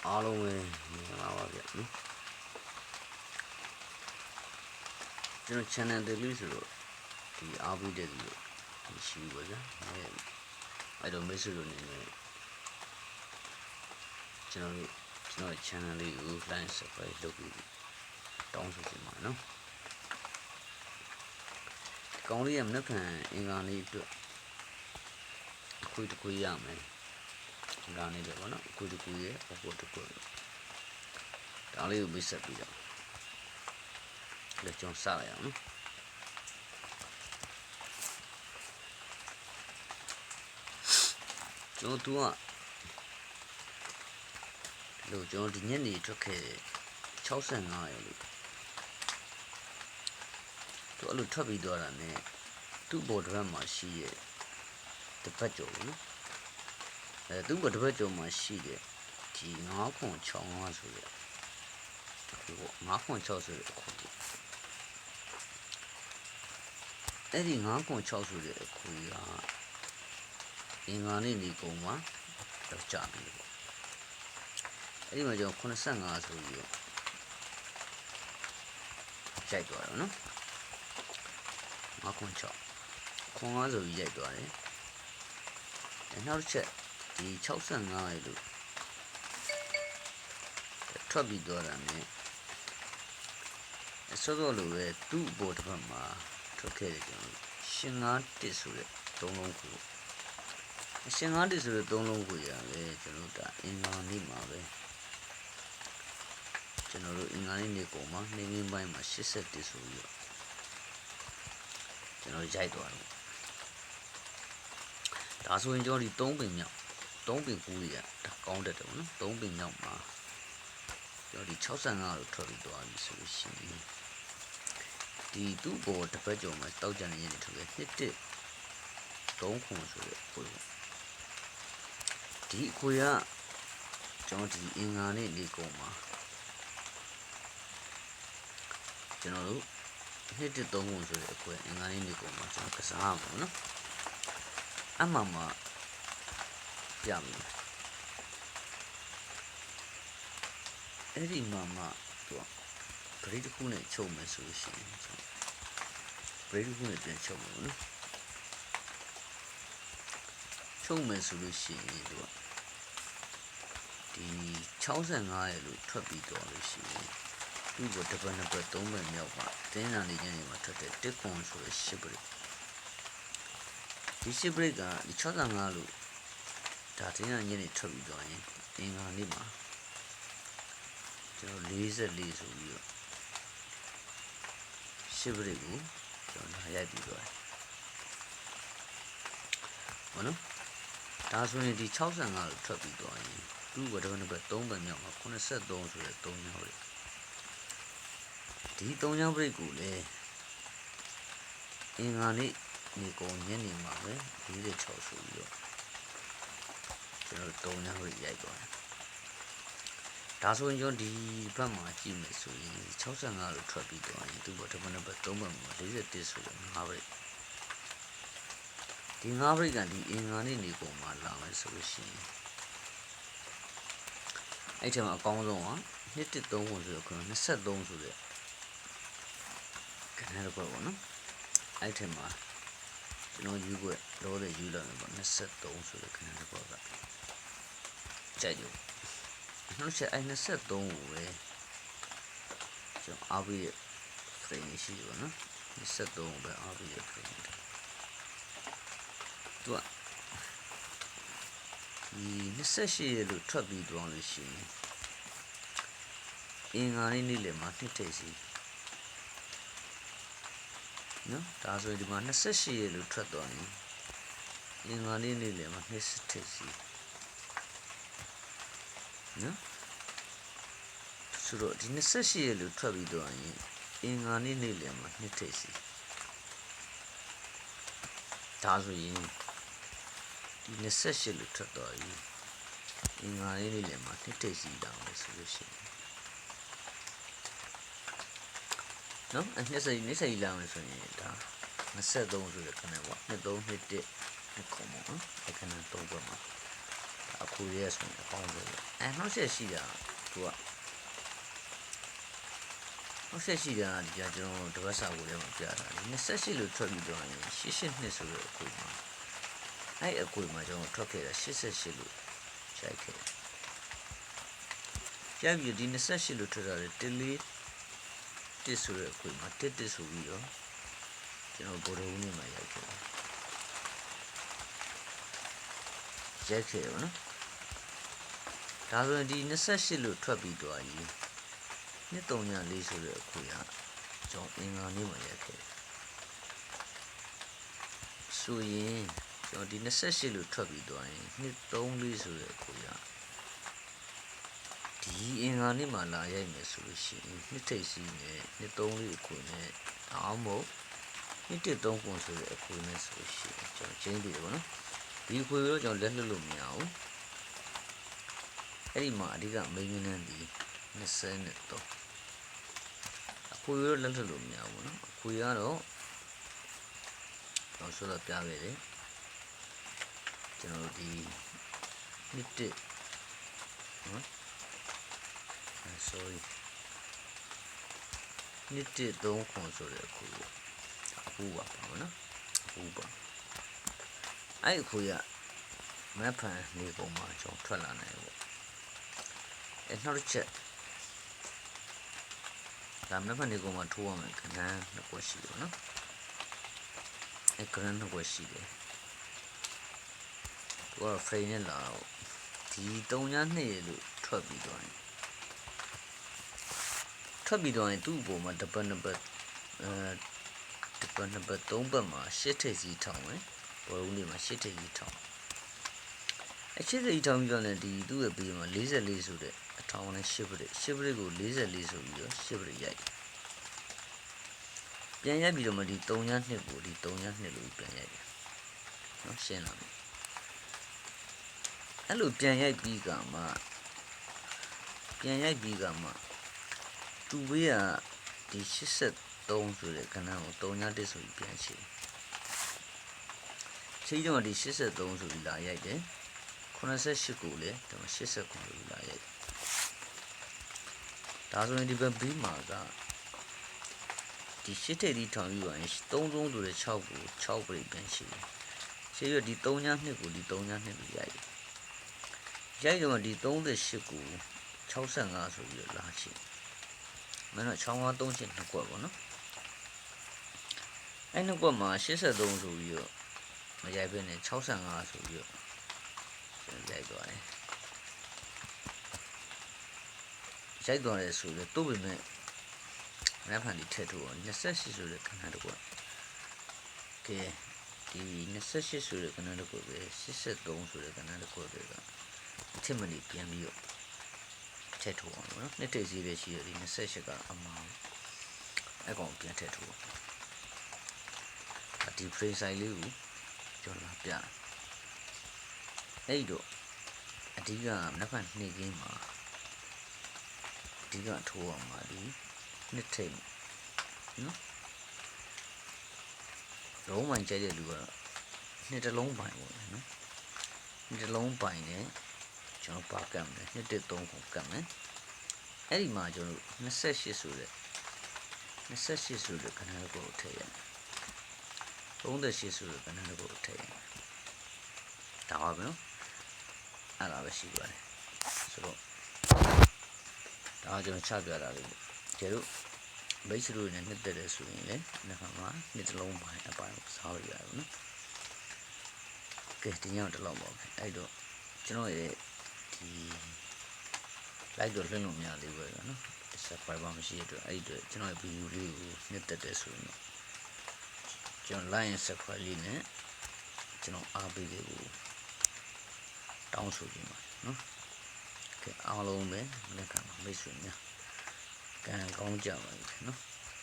အားလုံးပဲမင်္ဂလာပါဗျာနော်ကျွန်တော် channel တလေးဆိုတော့ဒီအားပေးတဲ့လူရှိဘူးပါဗျာအဲ့တော့မိတ်ဆွေတို့အနေနဲ့ကျွန်တော် channel လေးကို like subscribe လုပ်ပြီးတောင်းဆိုချင်ပါနော်ကောင်းလေးရမနေ့ကအင်္ဂါလေးအတွက်ခွေးတစ်ခွေးရမယ်ဒါနေတယ်ဗောနော်ခွေးတစ်ခွေးရဲ့အပေါ်တစ်ခွေးဒါလေးကိုမိတ်ဆက်ပြီးတော့လက်ကျုံစလိုက်အောင်နော်ကျွန်တော်ဒီညနေထွက်ခဲ့65ရလို့သူအဲ့လိုထွက်ပြီးသွားတာနဲ့သူ့ဘော်ဒရက်မှာရှိရဲ့တပတ်ကျော်နော်သူ့ဘော်တပတ်ကျော်မှာရှိတဲ့ဒီ9.65ဆိုတဲ့အခု9.6ဆိုတဲ့အခုအဲ့ဒီ9.6ဆိုတဲ့အခုကအင်္ဂါနေ့နေကုန်မှာတော့ကြာပြီပေါ့အဲ့ဒီမှာကျွန်တော်85ဆိုပြီးတော့ရိုက်သွားတော့နော်9.6ခွန်5ဆိုပြီးရိုက်သွားတယ်နောက်တစ်ချက်ဒီ65ရလို့ထွက်ပြီးသွားတာနဲ့စောစောလိုပဲသူ့ဘော်တစ်ဖက်မှာထွက်ခဲ့တယ်ကျွန်တော်851ဆိုတဲ့3လုံးကို851ဆိုတဲ့3လုံးကိုရပဲကျွန်တော်ဒါအင်္ဂါနေ့မှာပဲကျွန်တော်တို့အင်္ဂါနေ့ကုန်မှာနေငင်းပိုင်းမှာ81ဆိုပြီးတော့ကျွန်တော်ရိုက်သွားတယ်ဒါဆိုရင်ကျွန်တော်ဒီ3ပင်မြောက်3ပင်ကူးရတာကောင်းတတ်တယ်ဗောနော်3ပင်မြောက်မှာကျွန်တော်ဒီ65လို့ထွက်ပြီးသွားပြီဆိုလို့ရှိရင်ဒီသူ့ဘော်တစ်ပတ်ကျော်မှာတောက်ကြနေရင်ထွက်ခဲ့1-3ခုဆိုတဲ့ခွေပေါ့ဒီခွေကကျွန်တော်ဒီအင်္ဂါနေ့နေကုန်မှာကျွန်တော်တို့1-3ခုဆိုတဲ့အခွေအင်္ဂါနေ့နေကုန်မှာကျွန်တော်ကစားမှာနော်အမှန်မှာပြမယ်အဲ့ဒီမှာမှသူကဂရိတ်တစ်ခုနဲ့ချုပ်မယ်ဆိုလို့ရှိရင်ဂရိတ်တစ်ခုနဲ့ပြန်ချုပ်မယ်နော်ချုပ်မယ်ဆိုလို့ရှိရင်သူကဒီ65ရလို့ထွက်ပြီးတော့လို့ရှိရင်သူ့ကိုတစ်ပတ်နှစ်ပတ်သုံးပတ်မြောက်ပါတင်းနာနေခြင်းတွေမှာထွက်တဲ့တစ်ခွန်ဆိုတဲ့ရှစ်ပရိတ်ဒီရှစ်ပရိတ်ကဒီ65လို့ဒါတင်းနာခြင်းတွေထွက်ပြီးတော့ရင်အင်္ဂါနေ့မှာကျွန်တော်44ဆိုပြီးတော့ရှစ်ပရိတ်ကိုကျွန်တော်ရိုက်ပြီးတော့ဘာလို့ဒါဆိုရင်ဒီ65လို့ထွက်ပြီးတော့ရင်သူ့ဘက်တစ်ပတ်3ပတ်မြောက်မှာ83ဆိုတဲ့3ညောင်းလေးဒီ3ညောင်းပရိတ်ကိုလည်းအင်္ဂါနေ့နေကုန်ညနေမှာပဲ46ဆိုပြီးတော့ကျွန်တော်3ညောင်းပရိတ်ရိုက်သွားတယ်ဒါဆိုရင်ကျွန်တော်ဒီဘက်မှာကြည့်မယ်ဆိုရင်65လို့ထွက်ပြီးတော့ရင်သူ့ဘက်တစ်ပတ်3ပတ်မှာ41ဆိုတဲ့5ပရိတ်ဒီ5ပရိတ်ကဒီအင်္ဂါနေ့နေကုန်မှာလာမယ်ဆိုလို့ရှိရင်အဲ့ထက်မှာအကောင်းဆုံးက1-3ခုဆိုတော့23ဆိုတဲ့ခဏတော့ပေါ့နော်အဲ့ထက်မှာကျွန်တော်ယူခွက်လောတဲ့ယူလာမယ်ပေါ့23ဆိုတဲ့ခဏတော့ပေါ့ကကြိုက်တယ်နောက်ချက်အဲ့23ကိုပဲကျွန်တော်အားပေးရ frame ရှိတယ်ပေါ့နော်23ကိုပဲအားပေးရ frame သူကဒီ28လို့ထွက်ပြီးသွားလို့ရှိရင်အင်္ဂါနေ့နေ့လယ်မှာနှစ်ထိပ်စီနော်ဒါဆိုရင်ဒီမှာ28လို့ထွက်သွားရင်အင်္ဂါနေ့နေ့လယ်မှာနှစ်ထိပ်စီနော်ဆိုတော့ဒီ28လို့ထွက်ပြီးသွားရင်အင်္ဂါနေ့နေ့လယ်မှာနှစ်ထိပ်စီဒါဆိုရင်ဒီ28လို့ထွက်သွားပြီအင်္ဂါနေ့နေ့လယ်မှာနှစ်ထိပ်စီတောင်းလို့ဆိုလို့ရှိရင်နော်20လာမယ်ဆိုရင်ဒါ23ဆိုတဲ့ခဏပေါ့2321ခုပေါ့နော်အခဏ3ဘက်မှာအ ခွေရဲဆိုရင်အကောင်းဆုံးပဲနောက်ဆက်ရှိတာသူကနောက်ဆက်ရှိတာဒီကကျွန်တော်တပတ်စာကိုလည်းမပြတာ28လို့ထွက်ပြီးတော့ရင်88နှစ်ဆိုတဲ့အခွေမှာအဲ့အခွေမှာကျွန်တော်ထွက်ခဲ့တာ88လို့ခြိုက်ခဲ့ကြပြီးဒီ28လို့ထွက်တာလေ1ဆိုတဲ့အခွေမှာ1ဆိုပြီးတော့ကျွန်တော်ဗိုလ်တော်ဦးနေမှာရိုက်ခဲ့ပါနော်ဒါဆိုရင်ဒီ28လို့ထွက်ပြီးတော့ကြီး234ဆိုတဲ့အခွေကကျွန်တော်အင်္ဂါနေ့မှာရိုက်ခဲ့ဆိုရင်ကျွန်တော်ဒီ28လို့ထွက်ပြီးတော့ရင်234ဆိုတဲ့အခွေကဒီအင်္ဂါနေ့မှာလာရိုက်မယ်ဆိုလို့ရှိရင်နှစ်ထိပ်စီးနဲ့234အခွေနဲ့အောင်မို့113ကွန်ဆိုတဲ့အခွေနဲ့ဆိုလို့ရှိရင်ကျွန်တော်ချင်းပြီးတယ်ဗောနော်ဒီအခွေတော့ကျွန်တော်လက်လွတ်လို့မရဘူးအဲ့ဒီမှာအဓိကမိန်းမနှန်းဒီ23အခွေတော့လက်လွတ်လို့မရဘူးဗောနော်အခွေကတော့တော့ဆိုတော့ပြခဲ့တယ်ကျွန်တော်ဒီ1နော် sorry 113ခွန်ဆိုတဲ့အခွေအခုပါဘောနော်အခုပါအဲ့အခွေကမက်ဖန်နေကုန်မှာကျွန်တော်ထွက်လာနိုင်ပေါ့အဲ့နောက်တစ်ချက်ဒါမက်ဖန်နေကုန်မှာထိုးရမယ်ခဏနှစ်ခွက်ရှိတယ်နော်အဲ့ခဏနှစ်ခွက်ရှိတယ်သူက frame နဲ့လာတော့ဒီ3-2လို့ထွက်ပြီးတော့သူ့အပေါ်မှာတပတ်3ပတ်မှာ8ထိပ်စီထောင်မယ်ဘောလုံးလေးမှာ8ထိပ်စီထောင်8ထိပ်စီထောင်ပြီးတော့လည်းဒီသူ့ရဲ့ဘေးမှာ44ဆိုတဲ့အထောင်နဲ့8ပရိတ်ကို44ဆိုပြီးတော့8ပရိတ်ရိုက်ပြန်ရိုက်ပြီးတော့မှဒီ3-2ကိုဒီ3-2လို့ပြန်ရိုက်တယ်နော်ရှင်းလာပြီအဲ့လိုပြန်ရိုက်ပြီးကမှသူ့ဘေးကဒီ83ဆိုတဲ့ခဏကို3-1ဆိုပြီးပြန်ချိတော့ဒီ83ဆိုပြီးလာရိုက်တယ်88ကိုလည်းဒီမှာ89လို့လာရိုက်ဒါဆိုရင်ဒီဘက်ဘေးမှာကဒီ8ထိပ်ဒီထောင်ပြီးပါရင်33ဆိုတဲ့6ကို6ပြိပြန်ချိရဒီ3-2ကိုဒီ3-2လို့ရိုက်တော့ဒီ38ကို65ဆိုပြီးလာချိမင်းတော့6538နှစ်ကွက်ပေါ့နော်အဲ့နှစ်ကွက်မှာ83ဆိုပြီးတော့မရိုက်ဘဲနဲ့65ဆိုပြီးတော့ရိုက်သွားတယ်ဆိုတော့တို့ပေမဲ့မနက်ဖြန်ဒီထည့်ထိုးအောင်28ဆိုတဲ့ခဏတစ်ကွက်ကဲဒီ28ဆိုတဲ့ခဏတစ်ကွက်ပဲ83ဆိုတဲ့ခဏတစ်ကွက်ပဲကအထက်မနေပြန်ပြီးတော့ထည့်ထိုးအောင်နော်နှစ်ထိပ်စီးပဲရှိရဒီ28ကအမှားအဲ့ကောင်ပြန်ထည့်ထိုးဒီ frame size လေးကိုကျွန်တော်ပြအဲ့တော့အဓိကမနက်ဖြန်နေ့ကင်းမှာအဓိကထိုးအောင်ပါဒီနှစ်ထိပ်နော်လုံးဝကြိုက်တဲ့လူကနှစ်တလုံးပိုင်ပေါ့နော်နှစ်တလုံးပိုင်နဲ့ကျွန်တော်ပါကတ်မယ်113ကိုကတ်မယ်အဲ့ဒီမှာကျွန်တော်28ဆိုတဲ့ခဏလေးကိုထည့်ရမယ်38ဆိုတဲ့ခဏလေးကိုထည့်ရမယ်ဒါပါပဲနော်အဲ့ဒါပဲရှိပါတယ်ဆိုတော့ဒါကျွန်တော်ချပြတာလေးပေါ့ကျတို့မိတ်ဆွေတို့နဲ့နှစ်သက်တယ်ဆိုရင်လည်းနှစ်ခါမှာနှစ်တလုံးပိုင်းအပိုင်းကိုစားလို့ရတယ်နော်ကဲဒီညတော့လောက်ပါပဲအဲ့တော့ကျွန်တော်ရဲ့ဒီလိုက်တော့လွှင့်လို့မရသေးဘူးနော် subscriber မရှိတဲ့အတွက်အဲ့ဒီအတွက်ကျွန်တော်ရဲ့ video လေးကိုနှစ်သက်တယ်ဆိုရင်တော့ကျွန်တော် like and subscribe လေးနဲ့ကျွန်တော်အားပေးလေးကိုတောင်းဆိုခြင်းပါနော်ကဲအားလုံးပဲလက်ခံပါမိတ်ဆွေများကံကောင်းကြပါစေနော်